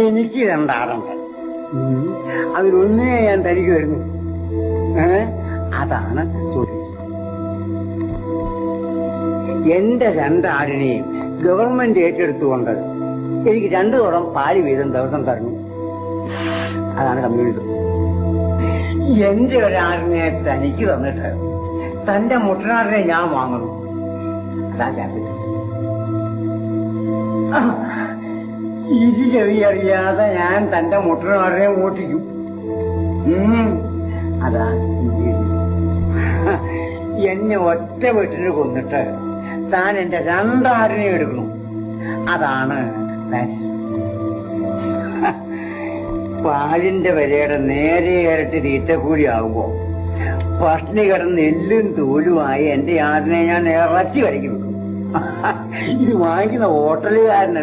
എനിക്ക് രണ്ടാറുണ്ട്. അതിലൊന്നിനെ ഞാൻ തനിക്ക് വരുന്നു. അതാണ് ചോദിച്ചത്. എന്റെ രണ്ടാടിനെയും ഗവൺമെന്റ് ഏറ്റെടുത്തുകൊണ്ട് എനിക്ക് 2 കുടം പാല് വീതം ദിവസം തരണം. അതാണ് കമ്മ്യൂണിസം. എന്റെ ഒരാടിനെ തനിക്ക് തന്നിട്ട് തന്റെ മുട്ടനാടിനെ ഞാൻ വാങ്ങുന്നു. അതാ ക്യാപിറ്റൽ. ഇത് ചെറിയറിയാതെ ഞാൻ തന്റെ മുട്ടനാടിനെ ഓട്ടിക്കും. അതാ എന്നെ ഒറ്റ വീട്ടിന് കൊന്നിട്ട് താൻ എന്റെ രണ്ടാടിനെ എടുക്കണം. അതാണ് പാലിന്റെ വിലയുടെ നേരെ ഇരട്ടി തീറ്റക്കൂലി ആകുമ്പോ പട്ടിണി കിടന്ന് എല്ലും തോലുമായി എന്റെ ആടിനെ ഞാൻ ഇറച്ചി വരയ്ക്കും. ഇത് വാങ്ങിക്കുന്ന ഹോട്ടലുകാരനല്ല.